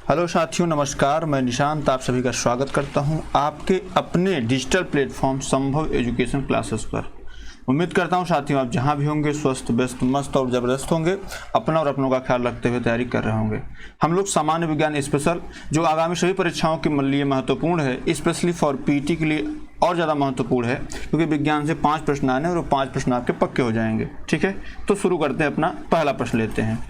Hello साथियों, नमस्कार। मैं निशांत आप सभी का स्वागत करता हूं आपके अपने डिजिटल प्लेटफॉर्म संभव एजुकेशन क्लासेस पर। उम्मीद करता हूं साथियों आप जहां भी होंगे स्वस्थ, व्यस्त, मस्त और ज़बरदस्त होंगे, अपना और अपनों का ख्याल रखते हुए तैयारी कर रहे होंगे। हम लोग सामान्य विज्ञान स्पेशल जो आगामी सभी परीक्षाओं के लिए महत्वपूर्ण है, स्पेशली फॉर पीटी के लिए और ज़्यादा महत्वपूर्ण है, क्योंकि विज्ञान से 5 प्रश्न आने और वो 5 प्रश्न आपके पक्के हो जाएंगे। ठीक है, तो शुरू करते हैं। अपना पहला प्रश्न लेते हैं।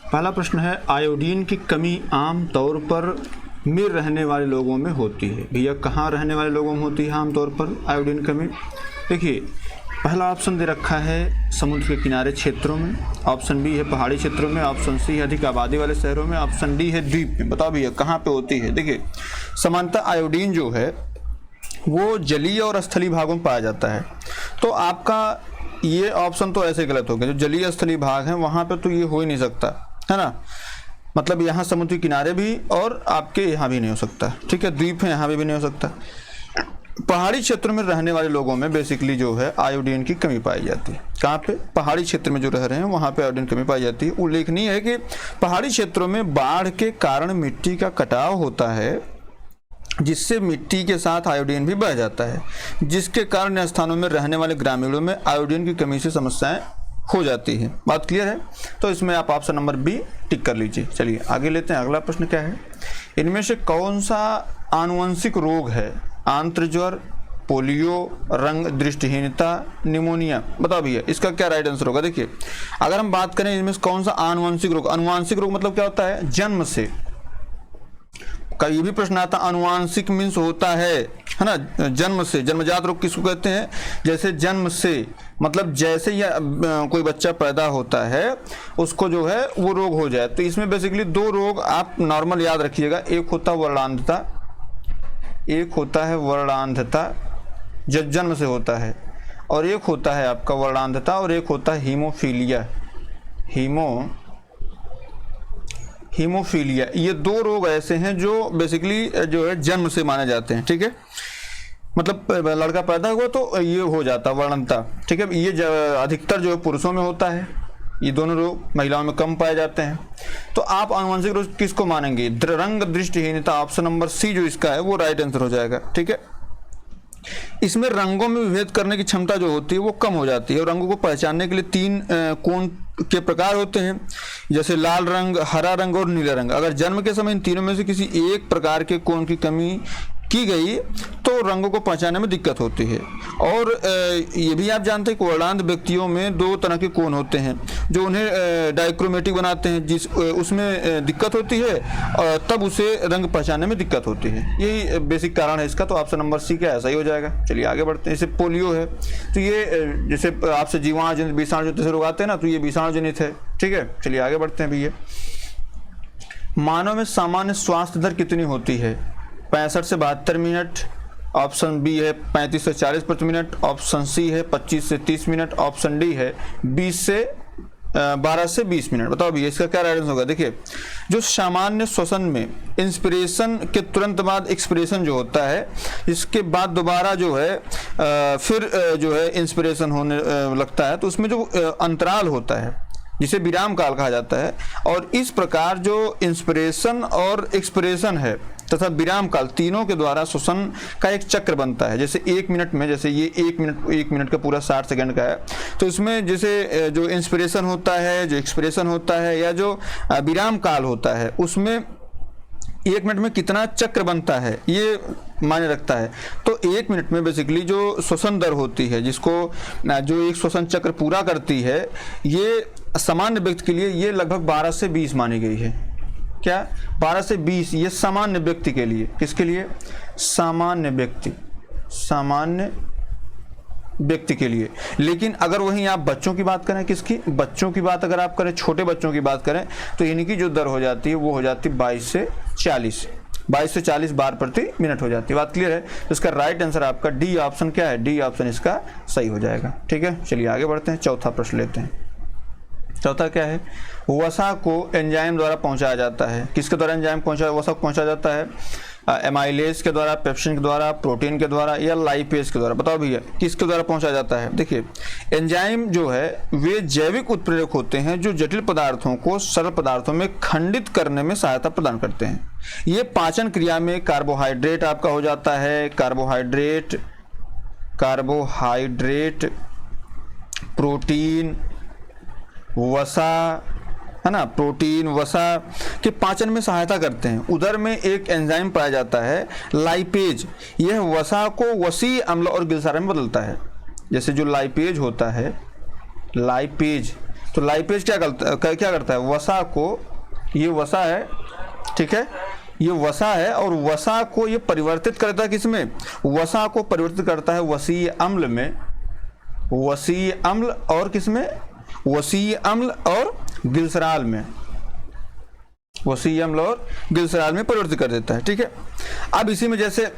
पहला प्रश्न है, आयोडीन की कमी आम तौर पर मिर रहने वाले लोगों में होती है। भैया कहाँ रहने वाले लोगों में होती है आमतौर पर आयोडीन कमी? देखिए, पहला ऑप्शन दे रखा है समुद्र के किनारे क्षेत्रों में, ऑप्शन बी है पहाड़ी क्षेत्रों में, ऑप्शन सी है अधिक आबादी वाले शहरों में, ऑप्शन डी है द्वीप में। बताओ भैया कहाँ पे होती है? देखिए, सामान्यतः आयोडीन जो है वो जलीय और स्थलीय भागों में पाया जाता है। तो आपका ये ऑप्शन तो ऐसे गलत हो गया। जो जलीय स्थलीय भाग हैं वहाँ पे तो ये हो ही नहीं सकता, है ना। मतलब यहाँ समुद्री किनारे भी और आपके यहाँ भी नहीं हो सकता। ठीक है, द्वीप है यहाँ भी नहीं हो सकता। पहाड़ी क्षेत्रों में रहने वाले लोगों में बेसिकली जो है आयोडीन की कमी पाई जाती है। कहाँ पे? पहाड़ी क्षेत्र में जो रह रहे हैं वहाँ पे आयोडीन कमी पाई जाती है। उल्लेखनीय है कि पहाड़ी क्षेत्रों में बाढ़ के कारण मिट्टी का कटाव होता है, जिससे मिट्टी के साथ आयोडीन भी बह जाता है, जिसके कारण इन स्थानों में रहने वाले ग्रामीणों में आयोडीन की कमी से समस्याएं हो जाती है। बात क्लियर है? तो इसमें आप ऑप्शन नंबर बी टिक कर लीजिए। चलिए आगे लेते हैं। अगला प्रश्न क्या है, इनमें से कौन सा आनुवंशिक रोग है? आंत्रज्वर, पोलियो, रंग दृष्टिहीनता, निमोनिया। बताओ भैया इसका क्या राइट आंसर होगा? देखिए, अगर हम बात करें इनमें से कौन सा आनुवंशिक रोग, अनुवांशिक रोग मतलब क्या होता है? जन्म से। कभी भी प्रश्न आता अनुवांशिक मीन्स होता है ना, जन्म से। जन्मजात रोग किसको कहते हैं? जैसे जन्म से मतलब जैसे या कोई बच्चा पैदा होता है उसको जो है वो रोग हो जाए। तो इसमें बेसिकली 2 रोग आप नॉर्मल याद रखिएगा। एक होता है वर्णांधता, एक होता है वर्णांधता जो जन्म से होता है, और एक होता है आपका वर्णांधता और एक होता है हीमोफीलिया। हीमोफीलिया, ये 2 रोग ऐसे हैं जो बेसिकली जो है जन्म से माने जाते हैं। ठीक है, मतलब लड़का पैदा हुआ तो ये हो जाता वर्णांधता। ठीक है, ये अधिकतर जो है पुरुषों में होता है, ये दोनों रोग महिलाओं में कम पाए जाते हैं। तो आप आनुवंशिक रोग किसको मानेंगे? रंग दृष्टिहीनता, ऑप्शन नंबर सी जो इसका है वो राइट आंसर हो जाएगा। ठीक है, इसमें रंगों में विभेद करने की क्षमता जो होती है वो कम हो जाती है, और रंगों को पहचानने के लिए 3 कोण के प्रकार होते हैं, जैसे लाल रंग, हरा रंग और नीला रंग। अगर जन्म के समय इन तीनों में से किसी एक प्रकार के कोण की कमी की गई तो रंगों को पहचानने में दिक्कत होती है। और ये भी आप जानते हैं कि वर्णांध व्यक्तियों में 2 तरह के कोण होते हैं जो उन्हें डाइक्रोमेटिक बनाते हैं, जिस उसमें दिक्कत होती है और तब उसे रंग पहचानने में दिक्कत होती है। यही बेसिक कारण है इसका। तो ऑप्शन नंबर सी क्या ऐसा ही हो जाएगा। चलिए आगे बढ़ते हैं। जैसे पोलियो है तो ये जैसे आपसे जीवाणुजनित, विषाणुजनित जैसे रोग आते हैं ना, तो ये विषाणुजनित है। ठीक है, चलिए आगे बढ़ते हैं भैया। मानव में सामान्य स्वास्थ्य दर कितनी होती है? 65 से 72 मिनट, ऑप्शन बी है 35 से 40 प्रति मिनट, ऑप्शन सी है 25 से 30 मिनट, ऑप्शन डी है 12 से 20 मिनट। बताओ भैया इसका क्या राइट आंसर होगा? देखिए, जो सामान्य श्वसन में इंस्पिरेशन के तुरंत बाद एक्सपिरेशन जो होता है, इसके बाद दोबारा जो है फिर जो है इंस्पिरेशन होने लगता है, तो उसमें जो अंतराल होता है जिसे विराम काल कहा जाता है, और इस प्रकार जो इंस्पिरेशन और एक्सपिरेशन है तथा विराम काल तीनों के द्वारा श्वसन का एक चक्र बनता है। जैसे 1 मिनट में, जैसे ये 1 मिनट का पूरा 60 सेकंड का है, तो इसमें जैसे जो इंस्पिरेशन होता है, जो एक्सपिरेशन होता है, या जो विराम काल होता है, उसमें 1 मिनट में कितना चक्र बनता है ये मायने रखता है। तो 1 मिनट में बेसिकली जो श्वसन दर होती है, जिसको जो एक श्वसन चक्र पूरा करती है, ये सामान्य व्यक्ति के लिए ये लगभग 12 से 20 मानी गई है। क्या? 12 से 20, ये सामान्य व्यक्ति के लिए। किसके लिए? सामान्य व्यक्ति के लिए। लेकिन अगर वहीं आप बच्चों की बात करें, किसकी? बच्चों की बात अगर आप करें, छोटे बच्चों की बात करें, तो इनकी जो दर हो जाती है वो हो जाती है 22 से 40 बार प्रति मिनट हो जाती है। बात क्लियर है? तो इसका राइट आंसर आपका डी ऑप्शन क्या है? डी ऑप्शन इसका सही हो जाएगा। ठीक है, चलिए आगे बढ़ते हैं। चौथा प्रश्न लेते हैं। चौथा क्या है? वसा को एंजाइम द्वारा पहुंचाया जाता है। किसके द्वारा एंजाइम वसा को पहुंचाया जाता है? एमाइलेज के द्वारा, पेप्सिन के द्वारा, प्रोटीन के द्वारा या लाइपेज के द्वारा? बताओ भैया किसके द्वारा पहुंचा जाता है? देखिए एंजाइम जो है वे जैविक उत्प्रेरक होते हैं जो जटिल पदार्थों को सरल पदार्थों में खंडित करने में सहायता प्रदान करते हैं। ये पाचन क्रिया में कार्बोहाइड्रेट आपका हो जाता है, कार्बोहाइड्रेट प्रोटीन, वसा, है ना, प्रोटीन वसा के पाचन में सहायता करते हैं। उधर में एक एंजाइम पाया जाता है लाइपेज, यह वसा को वसीय अम्ल और गिलसारा में बदलता है। जैसे जो लाइपेज होता है, लाइपेज, तो लाइपेज क्या करता है? वसा को, ये वसा है, ठीक है, ये वसा है और वसा को ये परिवर्तित करता है किसमें? वसा को परिवर्तित करता है वसीय अम्ल में, वसीय अम्ल और किसमें? वसीय अम्ल और गिल्सराल में, वसीय अम्ल और गिल्सराल में परिवर्तित कर देता है। ठीक है, अब इसी में जैसे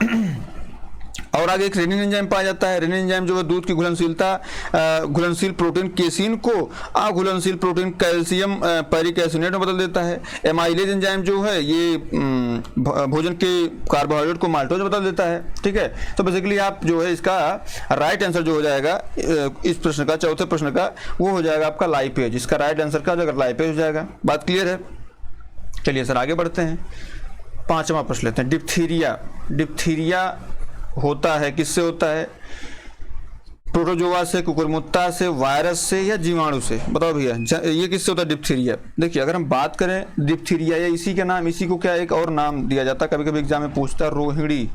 और आगे एक रेनिन एंजाइम पाया जाता है। रेनिन एंजाइम जो है दूध की घुलनशीलता, घुलनशील प्रोटीन केसिन को अघुलनशील प्रोटीन कैल्शियम पेरिकैल्सिनेट में बदल देता है। एमाइलेज एंजाइम जो है ये भोजन के कार्बोहाइड्रेट को माल्टोज में बदल देता है। ठीक है, तो बेसिकली आप जो है इसका राइट आंसर जो हो जाएगा इस प्रश्न का, चौथे प्रश्न का, वो हो जाएगा आपका लाइपेज। इसका राइट आंसर का अगर लाइपेज हो जाएगा। बात क्लियर है? चलिए सर आगे बढ़ते हैं, पांचवा प्रश्न लेते हैं। डिप्थीरिया, डिप्थीरिया होता है किससे होता है? प्रोटोजोआ से, कुकुरमुत्ता से, वायरस से या जीवाणु से? बताओ भैया ये किससे होता है डिप्थीरिया? देखिए अगर हम बात करें डिप्थीरिया या इसी के नाम, इसी को क्या एक और नाम दिया जाता है, कभी कभी एग्जाम में पूछता है, रोहिणी,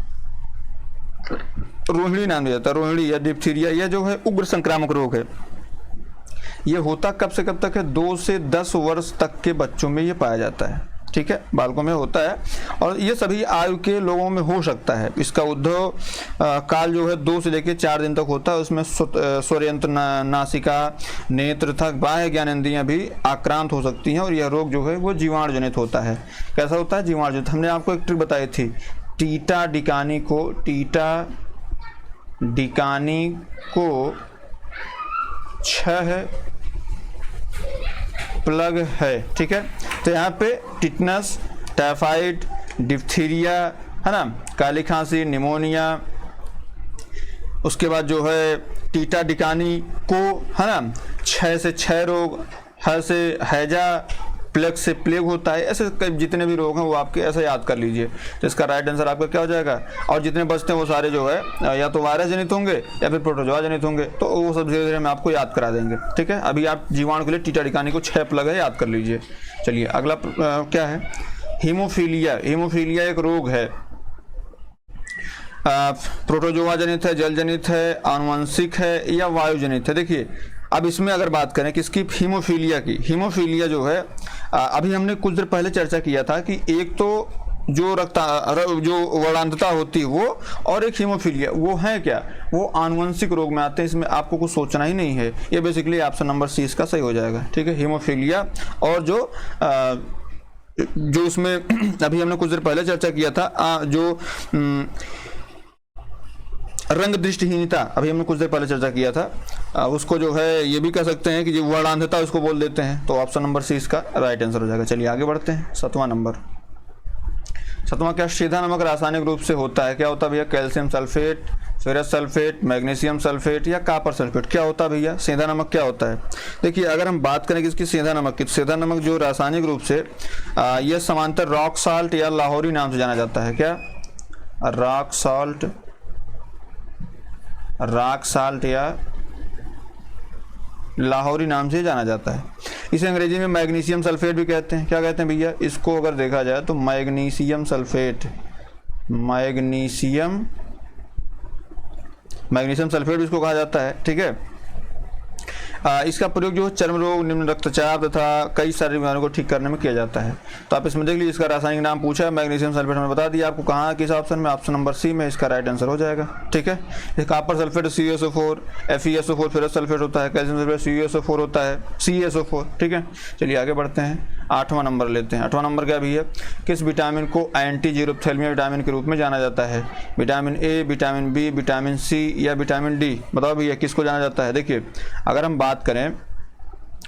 रोहिणी नाम दिया जाता है, रोहिणी या डिप्थीरिया। यह जो है उग्र संक्रामक रोग है। यह होता कब से कब तक है? 2 से 10 वर्ष तक के बच्चों में ये पाया जाता है। ठीक है, बालकों में होता है और ये सभी आयु के लोगों में हो सकता है। इसका उद्भव काल जो है 2 से लेकर 4 दिन तक होता है। उसमें स्वरयंत्र, नासिका, नेत्र तथा बाह्य ज्ञानेंद्रियां भी आक्रांत हो सकती हैं और यह रोग जो है वो जीवाणु जनित होता है। कैसा होता है? जीवाणु जनित। हमने आपको एक ट्रिक बताई थी, टीटा डिकानी को, टीटा डिकानी को 6 प्लग है। ठीक है, तो यहाँ पे टिटनस, टाइफाइड, डिप्थीरिया, है ना, काली खांसी, निमोनिया, उसके बाद जो है टीटा डिकानी को, है ना, 6 से 6 रोग, ह से हैजा, प्लेग से प्लेग होता है। ऐसे जितने भी रोग हैं वो आपके ऐसे याद कर लीजिए। तो इसका राइट आंसर आपका क्या हो जाएगा? और जितने बचते हैं वो सारे जो है या तो वायरस जनित होंगे या फिर प्रोटोजोआ जनित होंगे, तो वो सब धीरे धीरे हम आपको याद करा देंगे। ठीक है, अभी आप जीवाणु के लिए टीटा डिकानी को 6 प्लग है, याद कर लीजिए। चलिए अगला क्या है? हीमोफीलिया। हीमोफीलिया एक रोग है, प्रोटोजोआ जनित है, जल जनित है, आनुवंशिक है या वायु जनित है? देखिए अब इसमें अगर बात करें किसकी? हीमोफीलिया की। हीमोफीलिया जो है अभी हमने कुछ देर पहले चर्चा किया था कि एक तो जो जो वर्णांतता होती है वो, और एक हीमोफीलिया, वो है क्या? वो आनुवंशिक रोग में आते हैं। इसमें आपको कुछ सोचना ही नहीं है, ये बेसिकली ऑप्शन नंबर सी इसका सही हो जाएगा। ठीक है, हीमोफीलिया। और जो उसमें अभी हमने कुछ देर पहले चर्चा किया था जो रंग दृष्टिहीनता, अभी हमने कुछ देर पहले चर्चा किया था, उसको जो है ये भी कह सकते हैं कि जो वर्णांधता उसको बोल देते हैं। तो ऑप्शन नंबर सी इसका राइट आंसर हो जाएगा। चलिए आगे बढ़ते हैं, 7वां नंबर। 7वां क्या? सीधा नमक रासायनिक रूप से होता है, क्या होता है भैया? Calcium sulphate, ferrous sulphate, magnesium sulphate या कॉपर सल्फेट? क्या होता है भैया? सेंधा नमक क्या होता है? देखिए अगर हम बात करें किसकी? सेंधा नमक की। सेंधा नमक जो रासायनिक रूप से यह समांतर रॉक साल्ट या लाहौरी नाम से जाना जाता है। क्या? रॉक साल्ट या लाहौरी नाम से जाना जाता है। इसे अंग्रेजी में मैग्नीशियम सल्फेट भी कहते हैं। क्या कहते हैं भैया इसको? अगर देखा जाए तो मैग्नीशियम सल्फेट, मैग्नीशियम सल्फेट भी इसको कहा जाता है। ठीक है, इसका प्रयोग जो चर्म रोग, निम्न रक्तचाप तथा कई सारी बीमारियों को ठीक करने में किया जाता है। तो आप इसमें देख लीजिए, इसका रासायनिक नाम पूछा है मैग्नीशियम सल्फेट, हमने बता दिया आपको कहाँ किस ऑप्शन में, ऑप्शन नंबर सी में इसका राइट आंसर हो जाएगा। ठीक है, copper sulphate CuSO4, FeSO4 ferrous sulphate होता है, कैल्शियम सल्फेट CuSO4 होता है, CaSO4। ठीक है, चलिए आगे बढ़ते हैं, 8वां नंबर लेते हैं। 8वां नंबर क्या भी है? किस विटामिन को एंटी जीरोप्थेल्मिया विटामिन के रूप में जाना जाता है? Vitamin A, vitamin B, vitamin C या विटामिन डी? बताओ भैया किसको जाना जाता है? देखिए अगर हम बात करें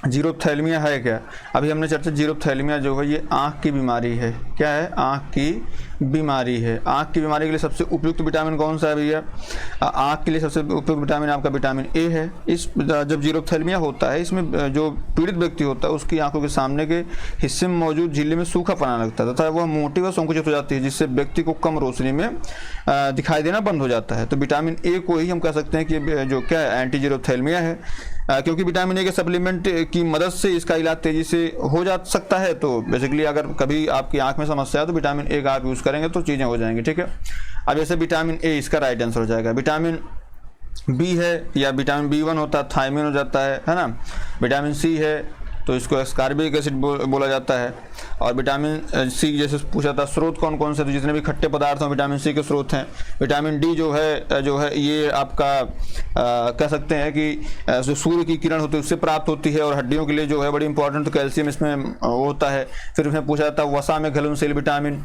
जीरोप्थेल्मिया है क्या? अभी हमने चर्चा, जीरोप्थेल्मिया जो है ये आँख की बीमारी है। क्या है? आँख की बीमारी है। आँख की बीमारी के लिए सबसे उपयुक्त विटामिन कौन सा है भैया? आँख के लिए सबसे उपयुक्त विटामिन आपका विटामिन ए है। इस जब जीरोप्थेल्मिया होता है, इसमें जो पीड़ित व्यक्ति होता है उसकी आंखों के सामने के हिस्से में मौजूद झिल्ली में सूखापना लगता है तथा वह मोटी व संकुचित हो जाती है, जिससे व्यक्ति को कम रोशनी में दिखाई देना बंद हो जाता है। तो विटामिन ए को ही हम कह सकते हैं कि जो क्या है, एंटी जीरोप्थेल्मिया है, क्योंकि विटामिन ए के सप्लीमेंट की मदद से इसका इलाज तेजी से हो जा सकता है। तो बेसिकली अगर कभी आपकी आंख में समस्या है तो विटामिन ए का आप यूज़ करेंगे तो चीज़ें हो जाएंगी, ठीक है। अब जैसे विटामिन ए इसका राइट आंसर हो जाएगा। विटामिन बी है या विटामिन B1 होता है, थायमिन हो जाता है ना। विटामिन सी है तो इसको एस्कॉर्बिक एसिड बोला जाता है। और विटामिन सी जैसे पूछा था स्रोत कौन कौन से, तो जितने भी खट्टे पदार्थ हैं विटामिन सी के स्रोत हैं। विटामिन डी जो है ये आपका कह सकते हैं कि जो सूर्य की किरण होती है उससे प्राप्त होती है और हड्डियों के लिए जो है बड़ी इंपॉर्टेंट, तो कैल्शियम इसमें होता है। फिर इसमें पूछा जाता है वसा में घुलनशील विटामिन,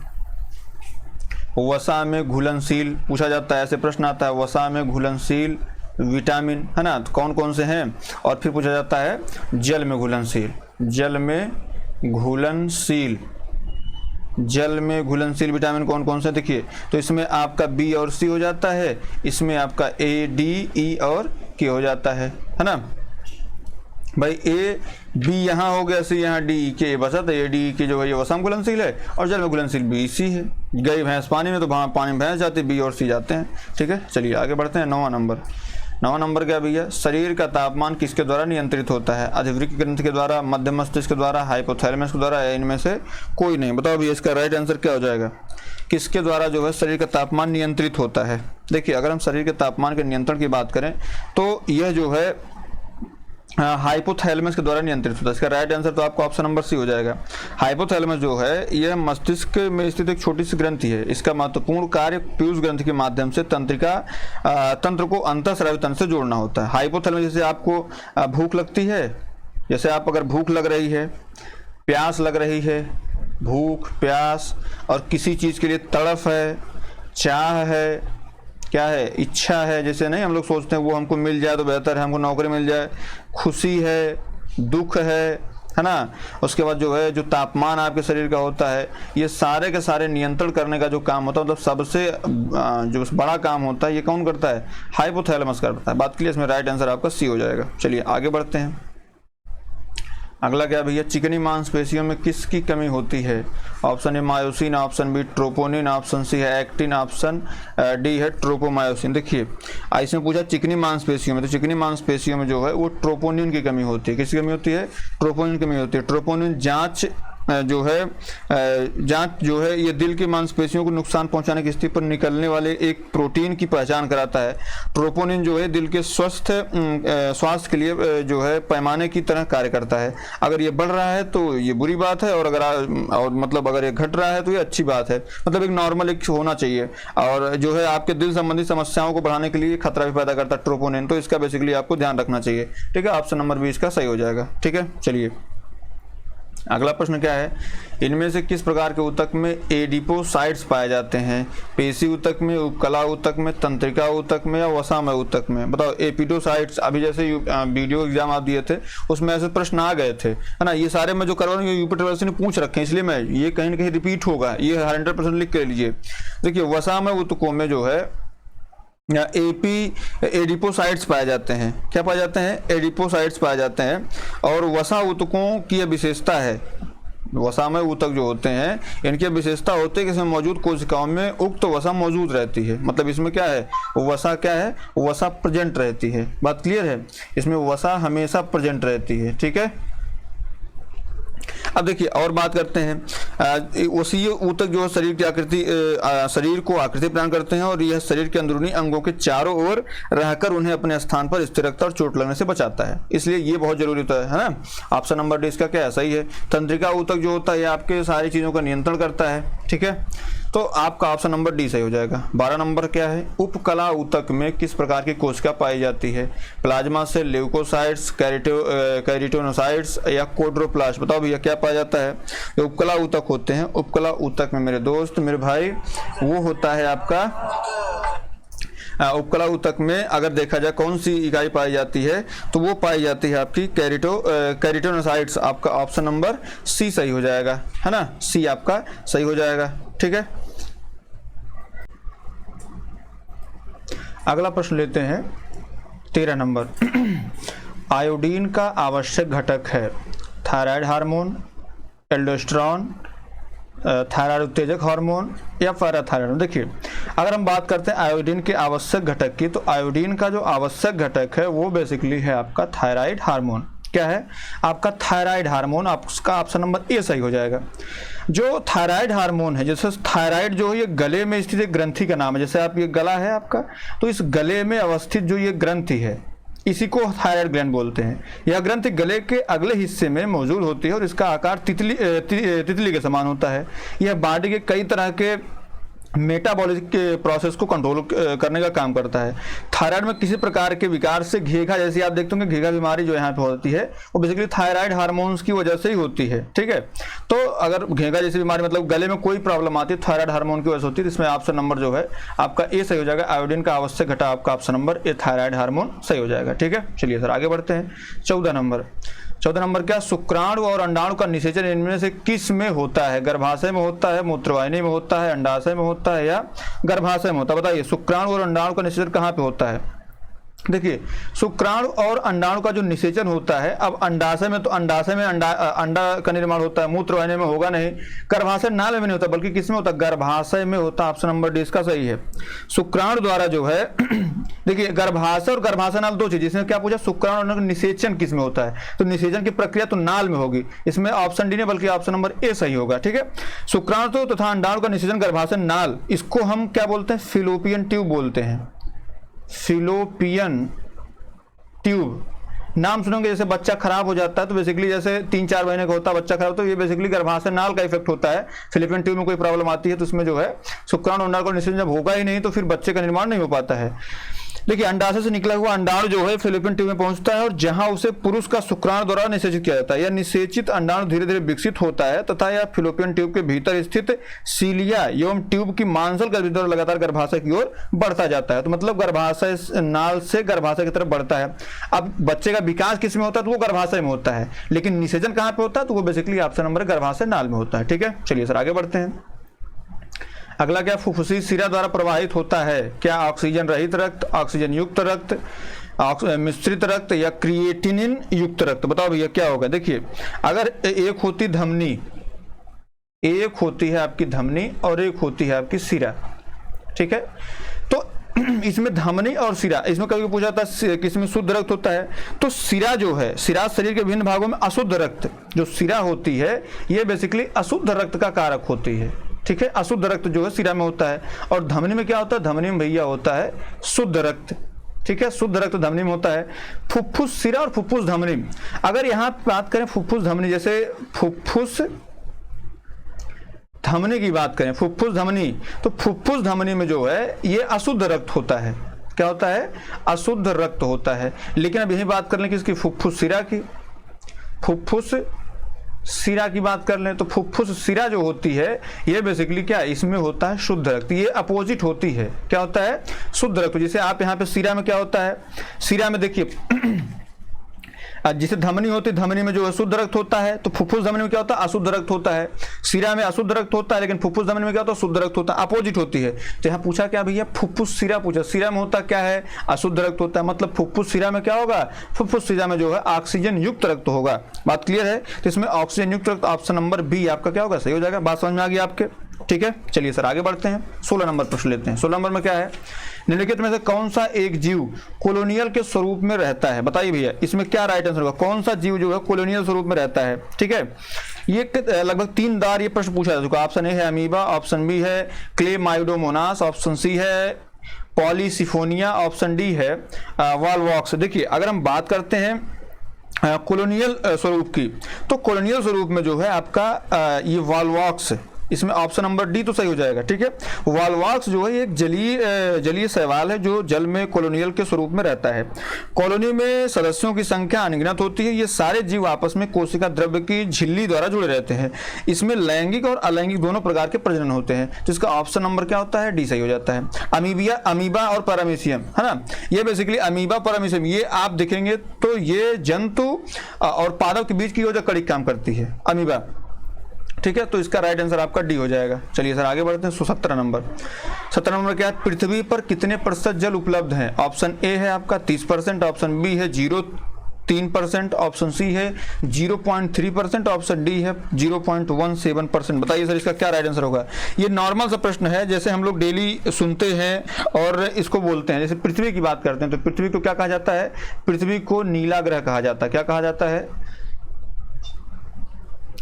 वसा में घुलनशील पूछा जाता है, ऐसे प्रश्न आता है वसा में घुलनशील विटामिन, है ना, तो कौन कौन से हैं। और फिर पूछा जाता है जल में घुलनशील, जल में घुलनशील, जल में घुलनशील विटामिन कौन कौन से, देखिए तो इसमें आपका बी और सी हो जाता है, इसमें आपका ए डी ई और के हो जाता है ना भाई। ए बी यहाँ हो गया, सी यहाँ, डी के बचा, तो ए डी के जो है ये वसा में घुलनशील है और जल में घुलनशील बी सी है। गई भैंस पानी में तो वहाँ पानी में भैंस जाती है, बी और सी जाते हैं, ठीक है। चलिए आगे बढ़ते हैं। 9वां नंबर क्या भैया? शरीर का तापमान किसके द्वारा नियंत्रित होता है? अधिवृक्क ग्रंथि के द्वारा, मध्य मस्तिष्क के द्वारा, हाइपोथैलेमस के द्वारा, या इनमें से कोई नहीं? बताओ भैया इसका राइट आंसर क्या हो जाएगा? किसके द्वारा जो है शरीर का तापमान नियंत्रित होता है? देखिए अगर हम शरीर के तापमान के नियंत्रण की बात करें तो यह जो है हाइपोथैलेमस के द्वारा नियंत्रित होता है। इसका राइट आंसर तो आपको ऑप्शन नंबर सी हो जाएगा। हाइपोथैलेमस जो है यह मस्तिष्क में स्थित एक छोटी सी ग्रंथि है। इसका महत्वपूर्ण कार्य पीयूष ग्रंथि के माध्यम से तंत्र को अंतःस्रावी तंत्र से जोड़ना होता है। हाइपोथैलेमस जैसे आपको भूख लगती है, जैसे आप अगर भूख लग रही है, प्यास लग रही है, भूख प्यास और किसी चीज़ के लिए तड़फ है, चाह है, क्या है, इच्छा है, जैसे नहीं हम लोग सोचते हैं वो हमको मिल जाए तो बेहतर है, हमको नौकरी मिल जाए, खुशी है, दुख है ना। उसके बाद जो है जो तापमान आपके शरीर का होता है, ये सारे के सारे नियंत्रण करने का जो काम होता है, मतलब सबसे जो बड़ा काम होता है ये कौन करता है? हाइपोथैलेमस करता है। बात के लिए इसमें राइट आंसर आपका सी हो जाएगा। चलिए आगे बढ़ते हैं। अगला क्या भैया? चिकनी मांसपेशियों में किसकी कमी होती है? Option A myosin, option B troponin, option C है एक्टिन, ऑप्शन डी है ट्रोपोमायोसिन। देखिए इसमें पूछा चिकनी मांसपेशियों में, तो चिकनी मांसपेशियों में जो है वो ट्रोपोनिन की कमी होती है। किसकी कमी होती है? ट्रोपोनिन की कमी होती है। ट्रोपोनिन जांच जो है ये दिल की मांसपेशियों को नुकसान पहुंचाने की स्थिति पर निकलने वाले एक प्रोटीन की पहचान कराता है। ट्रोपोनिन जो है दिल के स्वास्थ्य के लिए जो है पैमाने की तरह कार्य करता है। अगर ये बढ़ रहा है तो ये बुरी बात है, और अगर ये घट रहा है तो ये अच्छी बात है। मतलब एक नॉर्मल एक होना चाहिए, और जो है आपके दिल संबंधी समस्याओं को बढ़ाने के लिए खतरा भी पैदा करता है ट्रोपोनिन, तो इसका बेसिकली आपको ध्यान रखना चाहिए, ठीक है। ऑप्शन नंबर बी इसका सही हो जाएगा, ठीक है। चलिए अगला प्रश्न क्या है? इनमें से किस प्रकार के ऊतक में एडिपोसाइट्स पाए जाते हैं? पेशी ऊतक में, उपकला ऊतक में, तंत्रिका ऊतक में, या वसामय ऊतक में? बताओ। एपिडोसाइट्स अभी जैसे वीडियो एग्जाम आप दिए थे उसमें ऐसे प्रश्न आ गए थे, है ना। ये सारे मैं जो करवा रहा हूँ यूपी ट्रेवल्स ने पूछ रखे हैं, इसलिए मैं ये कहीं ना कहीं रिपीट होगा, ये 100% लिख के लीजिए। देखिए वसामय ऊतकों में जो है एडिपोसाइट्स पाए जाते हैं। क्या पाए जाते हैं? एडिपोसाइट्स पाए जाते हैं। और वसा ऊतकों की यह विशेषता है, वसामय ऊतक जो होते हैं इनकी विशेषता होती है कि इसमें मौजूद कोशिकाओं में उक्त वसा मौजूद रहती है। मतलब इसमें क्या है? वसा क्या है? वसा प्रेजेंट रहती है। बात क्लियर है? इसमें वसा हमेशा प्रेजेंट रहती है, ठीक है। अब देखिए और बात करते हैं। वसीय ऊतक जो शरीर की आकृति, शरीर को आकृति प्रदान करते हैं, और यह शरीर के अंदरूनी अंगों के चारों ओर रहकर उन्हें अपने स्थान पर स्थिर रखता है और चोट लगने से बचाता है। इसलिए ये बहुत जरूरी होता है ना। ऑप्शन नंबर डी इसका क्या है? सही है। तंत्रिका ऊतक जो होता है ये आपके सारी चीजों का नियंत्रण करता है, ठीक है। तो आपका ऑप्शन नंबर डी सही हो जाएगा। 12 नंबर क्या है? उपकला ऊतक में किस प्रकार की कोशिका पाई जाती है? प्लाज्मा सेल, ल्यूकोसाइट्स, कैरिटोनोसाइट्स या कोड्रोप्लास्ट? बताओ भैया क्या पाया जाता है? जो उपकला ऊतक होते हैं, उपकला ऊतक में मेरे दोस्त मेरे भाई वो होता है आपका उपकला ऊतक में अगर देखा जाए कौन सी इकाई पाई जाती है तो वो पाई जाती है आपकी कैरिटोनोसाइट्स। आपका ऑप्शन नंबर सी सही हो जाएगा, है ना। सी आपका सही हो जाएगा, ठीक है। अगला प्रश्न लेते हैं 13 नंबर। आयोडीन का आवश्यक घटक है थायराइड हार्मोन, एल्डोस्टेरोन, थायराइड उत्तेजक हार्मोन या पैराथायराइड। देखिए अगर हम बात करते हैं आयोडीन के आवश्यक घटक की, तो आयोडीन का जो आवश्यक घटक है वो बेसिकली है आपका थायराइड हार्मोन। क्या है आपका थायराइड हार्मोन, आपका ऑप्शन नंबर ए सही हो जाएगा। जो थायराइड हार्मोन है, जैसे थायराइड जो है ये गले में स्थित एक ग्रंथि का नाम है। जैसे आप ये गला है आपका, तो इस गले में अवस्थित जो ये ग्रंथि है इसी को थायराइड ग्लैंड बोलते हैं। यह ग्रंथि गले के अगले हिस्से में मौजूद होती है और इसका आकार तितली के समान होता है। यह बॉडी के कई तरह के मेटाबॉलिक के प्रोसेस को कंट्रोल करने का काम करता है। थायराइड में किसी प्रकार के विकार से घेघा, जैसे आप देखते होंगे घेघा बीमारी जो यहाँ पे होती है वो बेसिकली थायराइड हार्मोन्स की वजह से ही होती है। ठीक है, तो अगर घेघा जैसी बीमारी मतलब गले में कोई प्रॉब्लम आती है थायराइड हार्मोन की वजह से होती है, इसमें ऑप्शन नंबर जो है आपका ए सही हो जाएगा। आयोडीन का आवश्यक घटक आपका option number A thyroid hormone सही हो जाएगा। ठीक है, चलिए सर आगे बढ़ते हैं। 14 नंबर क्या, शुक्राणु और अंडाणु का निषेचन इनमें से किस में होता है? गर्भाशय में होता है, मूत्रवाहिनी में होता है, अंडाशय में होता है या गर्भाशय में होता है? बताइए शुक्राणु और अंडाणु का निषेचन कहाँ पे होता है? देखिए शुक्राणु और अंडाणु का जो निषेचन होता है, अब अंडाशय में तो अंडाशय में अंडा का निर्माण होता है, मूत्रवाहिनी में होगा नहीं, गर्भाशय नाल में नहीं होता, बल्कि किस में होता है? गर्भाशय में होता है। ऑप्शन नंबर डी इसका सही है। शुक्राणु द्वारा जो है देखिए गर्भाशय और गर्भाशय नाल दो चीज, इसमें क्या पूछा शुक्राणु का निषेचन किस में होता है, तो निषेचन की प्रक्रिया तो नाल में होगी, इसमें ऑप्शन डी नहीं बल्कि ऑप्शन नंबर ए सही होगा। ठीक है, शुक्राणु तथा अंडाणु का निषेचन गर्भाशय नाल, इसको हम क्या बोलते हैं? फिलोपियन ट्यूब बोलते हैं। फिलोपियन ट्यूब नाम सुनोगे, जैसे बच्चा खराब हो जाता है तो बेसिकली जैसे 3-4 महीने का होता है बच्चा खराब, तो ये बेसिकली गर्भाशय नाल का इफेक्ट होता है। फिलिपियन ट्यूब में कोई प्रॉब्लम आती है तो उसमें जो है शुक्राणु अंडाणु का निषेचन जब होगा ही नहीं तो फिर बच्चे का निर्माण नहीं हो पाता है। देखिए अंडाशय से निकला हुआ अंडाणु जो है फिलिपियन ट्यूब में पहुंचता है और जहां उसे पुरुष का शुक्राणु द्वारा निषेचित किया जाता है। यह निषेचित अंडाणु धीरे धीरे विकसित होता है तथा यह फिलिपियन ट्यूब के भीतर स्थित सीलिया एवं ट्यूब की मांसल गतिविधि द्वारा लगातार गर्भाशय की ओर बढ़ता जाता है। तो मतलब गर्भाशय नाल से गर्भाशय की तरफ बढ़ता है। अब बच्चे का विकास किस में होता है? तो वो गर्भाशय में होता है, लेकिन निषेचन कहाँ पे होता है? तो वो बेसिकली ऑप्शन नंबर गर्भाशय नाल में होता है। ठीक है, चलिए सर आगे बढ़ते हैं। अगला क्या, फुफ्फुसी शिरा द्वारा प्रवाहित होता है? क्या ऑक्सीजन रहित रक्त, ऑक्सीजन युक्त रक्त, मिश्रित रक्त या क्रिएटिनिन युक्त रक्त? बताओ भैया क्या होगा? देखिए अगर एक होती धमनी, एक होती है आपकी धमनी और एक होती है आपकी शिरा, ठीक है, तो इसमें धमनी और शिरा, इसमें कभी पूछा था किसमें शुद्ध रक्त होता है? तो शिरा जो है, शिरा शरीर के विभिन्न भागों में अशुद्ध रक्त, जो शिरा होती है ये बेसिकली अशुद्ध रक्त का कारक होती है। ठीक है, अशुद्ध रक्त जो है शिरा में होता है। और धमनी में क्या होता है? धमनी में भैया होता है शुद्ध रक्त। ठीक है, शुद्ध रक्त धमनी में होता है। फुफ्फुस शिरा और फुफ्फुस धमनी, अगर यहाँ बात करें फुफ्फुस धमनी, जैसे फुफ्फुस धमनी की बात करें, फुफ्फुस धमनी, तो फुफ्फुस धमनी में जो है ये अशुद्ध रक्त होता है। क्या होता है? अशुद्ध रक्त होता है। लेकिन अब यही बात कर लें किसकी? फुफ्फुस शिरा की। फुफ्फुस शिरा की बात कर लें तो फुफ्फुस शिरा जो होती है ये बेसिकली क्या है? इसमें होता है शुद्ध रक्त। ये अपोजिट होती है, क्या होता है? शुद्ध रक्त। जैसे आप यहाँ पे शिरा में क्या होता है? शिरा में देखिए जिसे धमनी होती है, धमनी में जो है शुद्ध रक्त होता है, तो फुफ्फुस धमनी में क्या होता है? अशुद्ध रक्त होता है। शिरा में अशुद्ध रक्त होता है, लेकिन फुफ्फुस धमनी में क्या होता है? शुद्ध रक्त होता है। अपोजिट होती है। तो यहाँ पूछा क्या भैया? फुफ्फुस शिरा पूछा। शिरा में होता क्या है? अशुद्ध रक्त होता है। मतलब फुफ्फुस शिरा में क्या होगा? फुफ्फुस शिरा में जो है ऑक्सीजन युक्त रक्त होगा। बात क्लियर है? तो इसमें ऑक्सीजन युक्त रक्त ऑप्शन नंबर बी आपका क्या होगा? सही हो जाएगा। बात समझ में आ गई आपके? ठीक है, चलिए सर आगे बढ़ते हैं। 16 नंबर प्रश्न लेते हैं। 16 नंबर में क्या है? निम्नलिखित में से कौन सा एक जीव कॉलोनियल के स्वरूप में रहता है? बताइए भैया इसमें क्या राइट आंसर होगा? कौन सा जीव जो है कॉलोनियल स्वरूप में रहता है? ठीक है, ये लगभग 3 बार ये प्रश्न पूछा जा चुका। ऑप्शन ए है अमीबा, ऑप्शन बी है क्लेमाइडोमोनास, ऑप्शन सी है पॉलीसिफोनिया, ऑप्शन डी है वॉल्वॉक्स। देखिए अगर हम बात करते हैं कॉलोनियल स्वरूप की, तो कॉलोनियल स्वरूप में जो है आपका ये वॉल्वॉक्स, इसमें ऑप्शन नंबर डी तो सही हो जाएगा। ठीक है, वॉल्वॉक्स जो है एक जलीय शैवाल है जो जल में कॉलोनियल के स्वरूप में रहता है। कॉलोनी में सदस्यों की संख्या अनगिनत होती है। ये सारे जीव आपस में कोशिका द्रव्य की झिल्ली द्वारा जुड़े रहते हैं। इसमें लैंगिक और अलैंगिक दोनों प्रकार के प्रजनन होते हैं, जिसका ऑप्शन नंबर क्या होता है? डी सही हो जाता है। अमीबा और पैरामीशियम, है ना, ये बेसिकली अमीबा पैरामीशियम, ये आप देखेंगे तो ये जंतु और पादप के बीच की जो कड़ी काम करती है अमीबा। ठीक है, तो इसका राइट आंसर आपका डी हो जाएगा। चलिए सर आगे बढ़ते हैं। 17 नंबर। 17 नंबर क्या है? पृथ्वी पर कितने प्रतिशत जल उपलब्ध है? ऑप्शन ए है आपका 30%, ऑप्शन बी है 0.3%, ऑप्शन सी है 0.3%, ऑप्शन डी है 0.17%। बताइए सर इसका क्या राइट आंसर होगा? ये नॉर्मल सा प्रश्न है, जैसे हम लोग डेली सुनते हैं और इसको बोलते हैं। जैसे पृथ्वी की बात करते हैं तो पृथ्वी को क्या कहा जाता है? पृथ्वी को नीला ग्रह कहा जाता है। क्या कहा जाता है?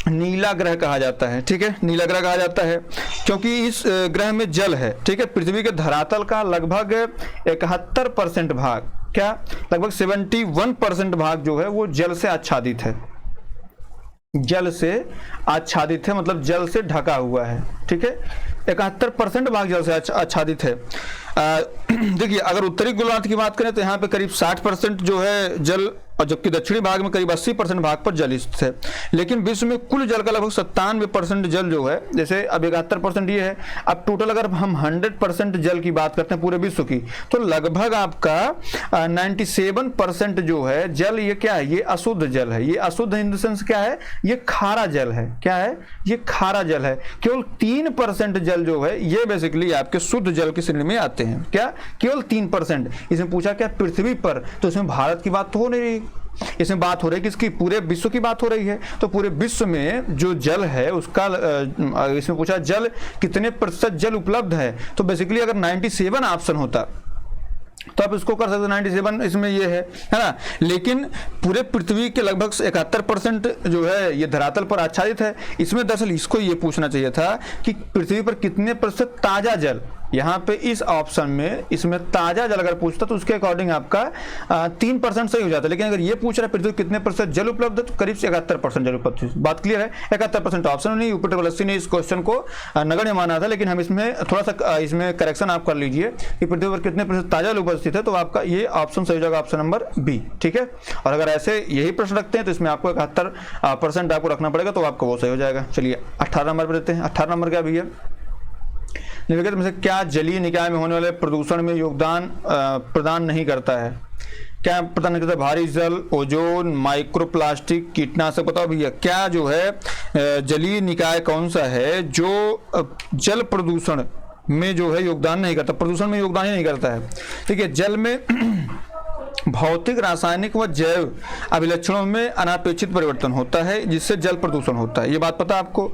नीला ग्रह कहा जाता है। ठीक है, नीला ग्रह कहा जाता है क्योंकि इस ग्रह में जल है। ठीक है, पृथ्वी के धरातल का लगभग 71% भाग, क्या लगभग 71% भाग जो है वो जल से आच्छादित है। जल से आच्छादित है मतलब जल से ढका हुआ है। ठीक है, 71% भाग जल से आच्छादित है। देखिए अगर उत्तरी गोलार्ध की बात करें तो यहाँ पे करीब 60% जो है जल, और जबकि दक्षिणी भाग में करीब 80% भाग पर जल स्थित है। लेकिन विश्व में कुल जल का लगभग 97% जल जो है, जैसे अब 71% ये है, अब टोटल अगर हम 100% जल की बात करते हैं पूरे विश्व की, तो लगभग आपका 97% जो है जल, ये क्या है? ये अशुद्ध जल है। ये अशुद्ध इन द सेंस क्या है? ये खारा जल है। क्या है? ये खारा जल है। केवल 3% जल जो है ये बेसिकली आपके शुद्ध जल की श्रेणी में आते हैं। क्या? केवल 3%। इसमें पूछा क्या? पृथ्वी पर, तो इसमें भारत की बात तो हो नहीं रही, इसमें बात हो रही है किसकी? पूरे विश्व की बात हो रही है। तो पूरे विश्व में जो जल है उसका, इसमें पूछा जल कितने प्रतिशत जल उपलब्ध है, तो बेसिकली अगर 97 ऑप्शन होता तो आप इसको कर सकते 97, इसमें ये है ना। लेकिन पूरे पृथ्वी के लगभग 71% जो है ये धरातल पर आच्छादित है। इसमें दरअसल इसको ये पूछना चाहिए था कि पृथ्वी पर कितने प्रतिशत ताजा जल, यहाँ पे इस ऑप्शन में इसमें ताजा जल अगर पूछता तो उसके अकॉर्डिंग आपका 3% सही हो जाता है। लेकिन अगर ये पूछ रहा है पृथ्वी कितने प्रतिशत जल उपलब्ध है तो करीब 71% जल उपलब्ध है। बात क्लियर है? 71% ऑप्शन नहीं, यूपी ट्रिपल एससी ने इस क्वेश्चन को नगण्य माना था, लेकिन हम इसमें थोड़ा सा इसमें करेक्शन आप कर लीजिए कि पृथ्वी पर कितने प्रतिशत ताजा जल उपस्थित है, तो आपका ये ऑप्शन सही हो जाएगा, ऑप्शन नंबर बी। ठीक है, और अगर ऐसे यही प्रश्न रखते हैं तो इसमें आपको 71% आपको रखना पड़ेगा, तो आपका वो सही हो जाएगा। चलिए 18 नंबर पर देते हैं। 18 नंबर क्या भैया? निम्नलिखित में से क्या जलीय निकाय में होने वाले प्रदूषण में योगदान प्रदान नहीं करता है? क्या प्रदान नहीं करता? भारी जल, ओजोन, माइक्रोप्लास्टिक, कीटनाशक। बताओ भैया क्या जो है जलीय निकाय कौन सा है जो जल प्रदूषण में जो है योगदान नहीं करता, प्रदूषण में योगदान ही नहीं करता है? ठीक है, जल में भौतिक, रासायनिक व जैव अभिलक्षणों में अनापेक्षित परिवर्तन होता है जिससे जल प्रदूषण होता है। ये बात पता आपको?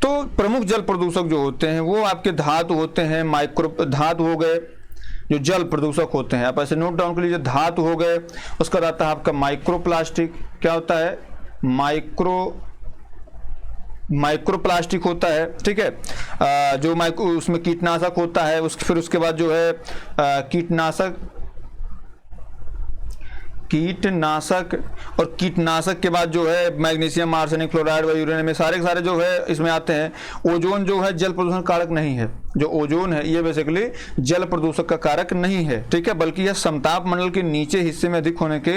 तो प्रमुख जल प्रदूषक जो होते हैं वो आपके धातु होते हैं, माइक्रो धातु हो गए जो जल प्रदूषक होते हैं। आप ऐसे नोट डाउन कर लीजिए, धातु हो गए, उसका बाद आता है आपका माइक्रोप्लास्टिक। क्या होता है? माइक्रोप्लास्टिक होता है। ठीक है, जो उसमें कीटनाशक होता है, फिर उसके बाद जो है कीटनाशक और कीटनाशक के बाद जो है मैग्नीशियम, आर्सेनिक, फ्लोराइड व यूरेनियम, सारे के सारे जो है इसमें आते हैं। ओजोन जो है जल प्रदूषण कारक नहीं है। जो ओजोन है ये बेसिकली जल प्रदूषक का कारक नहीं है। ठीक है, बल्कि यह समताप मंडल के नीचे हिस्से में अधिक होने के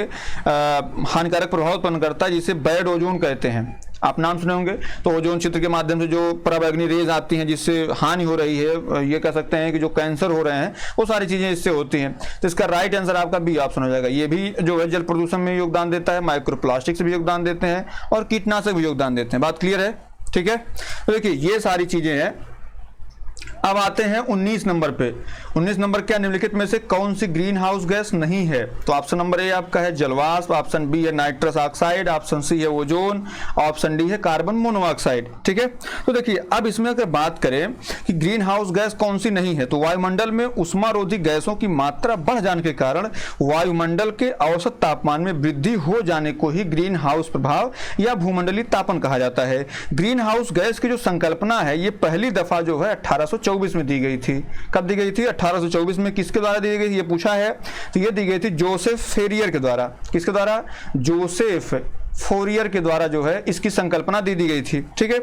हानिकारक प्रभाव उत्पन्न करता है, जिसे बैड ओजोन कहते हैं। आप नाम सुने होंगे। तो ओजोन क्षेत्र के माध्यम से जो पराबैंगनी रेज आती हैं जिससे हानि हो रही है, ये कह सकते हैं कि जो कैंसर हो रहे हैं वो सारी चीजें इससे होती हैं। तो इसका राइट आंसर आपका बी ऑप्शन हो जाएगा। ये भी जो है जल प्रदूषण में योगदान देता है, माइक्रोप्लास्टिक से भी योगदान देते हैं और कीटनाशक भी योगदान देते हैं। बात क्लियर है? ठीक है, तो देखिए ये सारी चीजें हैं। अब आते हैं 19 नंबर पे। 19 नंबर क्या? निम्नलिखित में से कौन सी ग्रीन हाउस गैस नहीं है? तो ऑप्शन नंबर ए आपका है जलवाष्प, ऑप्शन बी है नाइट्रस ऑक्साइड, ऑप्शन सी है ओजोन, ऑप्शन डी है कार्बन मोनोऑक्साइड। ठीक है, तो देखिए अब इसमें अगर बात करें कि ग्रीन हाउस गैस कौन सी नहीं है, तो वायुमंडल में उष्मारोधी गैसों की मात्रा बढ़ जाने के कारण वायुमंडल के औसत तापमान में वृद्धि हो जाने को ही ग्रीन हाउस प्रभाव या भूमंडलीय तापन कहा जाता है। ग्रीन हाउस गैस की जो संकल्पना है ये पहली दफा जो है 1824 में दी गई थी। कब दी गई थी? 1824 में। किसके द्वारा दी गई थी ये पूछा है, तो ये दी गई थी जोसेफ फोरियर के द्वारा। किसके द्वारा? जोसेफ फोरियर के द्वारा जो है इसकी संकल्पना दी गई थी। ठीक है,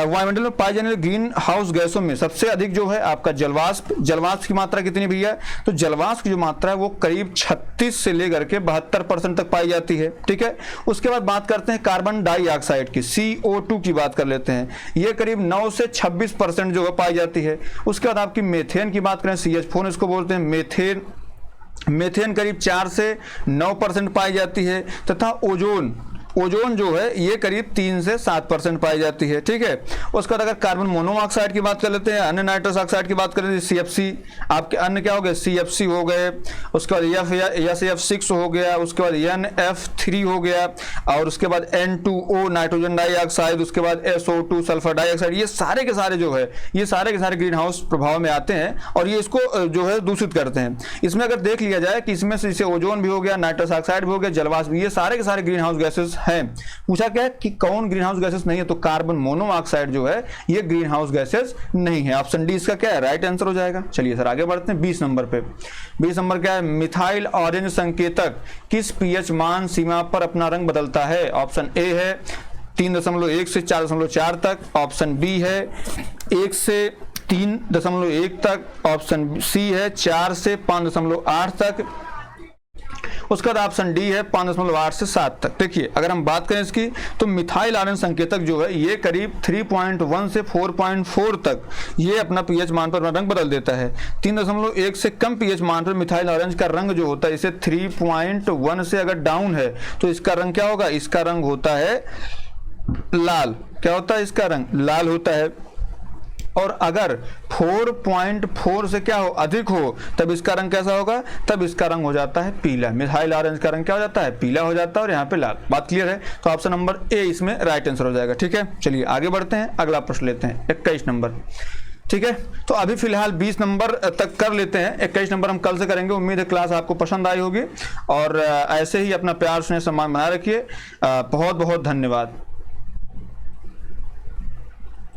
वायुमंडल में पाए जाने वाले ग्रीन हाउस गैसों में सबसे अधिक जो है आपका जलवाष्प। जलवाष्प की मात्रा कितनी भैया? तो जलवाष्प की जो मात्रा है वो करीब 36 से लेकर के 72% तक पाई जाती है। ठीक है, उसके बाद बात करते हैं कार्बन डाइऑक्साइड की, CO2 की बात कर लेते हैं। ये करीब 9 से 26% जो है पाई जाती है। उसके बाद आपकी मेथेन की बात करें, CH4 इसको बोलते हैं, मेथेन करीब 4 से 9% पाई जाती है। तथा ओजोन ओजोन जो है ये करीब 3 से 7% पाई जाती है, ठीक है। उसके बाद अगर कार्बन मोनोऑक्साइड की बात कर लेते हैं, अन्य नाइट्रस ऑक्साइड की बात करें, CFC, आपके अन्य क्या हो गए, CFC हो गए, उसके बाद SF6 हो गया, उसके बाद NF3 हो गया, और उसके बाद N2O नाइट्रोजन डाइऑक्साइड, उसके बाद SO2 सल्फर डाइऑक्साइड, ये सारे के सारे जो है ये सारे के सारे ग्रीन हाउस प्रभाव में आते हैं और ये इसको जो है दूषित करते हैं। इसमें अगर देख लिया जाए कि इसमें से जैसे ओजोन भी हो गया, नाइट्रस ऑक्साइड भी हो गया, जलवाष्प भी, ये सारे के सारे ग्रीन हाउस गैसेस हैं। पूछा क्या है कि कौन ग्रीन हाउस गैसेस नहीं है, तो कार्बन मोनोऑक्साइड जो है ये ग्रीन हाउस गैसेस नहीं है। ऑप्शन डी इसका क्या है, राइट आंसर हो जाएगा। चलिए सर आगे बढ़ते हैं 20 नंबर पे। 20 नंबर क्या है, मिथाइल ऑरेंज संकेतक किस pH मान सीमा पर अपना रंग बदलता है। ऑप्शन ए है 3.1 से 4.4 तक, ऑप्शन बी है 1 से 3.1 तक, ऑप्शन सी है 4 से 5.8 तक, उसका बाद ऑप्शन डी है 5.8 से 7 तक। देखिए अगर हम बात करें इसकी तो मिथाइल ऑरेंज संकेतक जो है ये करीब 3.1 से 4.4 तक ये अपना pH मान पर अपना रंग बदल देता है। 3.1 से कम pH मान पर मिथाइल ऑरेंज का रंग जो होता है, इसे 3.1 से अगर डाउन है तो इसका रंग क्या होगा, इसका रंग होता है लाल। क्या होता है, इसका रंग लाल होता है। और अगर 4.4 से क्या हो, अधिक हो, तब इसका रंग कैसा होगा, तब इसका रंग हो जाता है पीला। मिथाइल ऑरेंज का रंग क्या हो जाता है, पीला हो जाता है और यहाँ पे लाल। बात क्लियर है, तो ऑप्शन नंबर ए इसमें राइट आंसर हो जाएगा। ठीक है, चलिए आगे बढ़ते हैं, अगला प्रश्न लेते हैं 21 नंबर। ठीक है, तो अभी फिलहाल 20 नंबर तक कर लेते हैं, 21 नंबर हम कल से करेंगे। उम्मीद है क्लास आपको पसंद आई होगी और ऐसे ही अपना प्यार स्नेह सम्मान बनाए रखिए। बहुत बहुत धन्यवाद।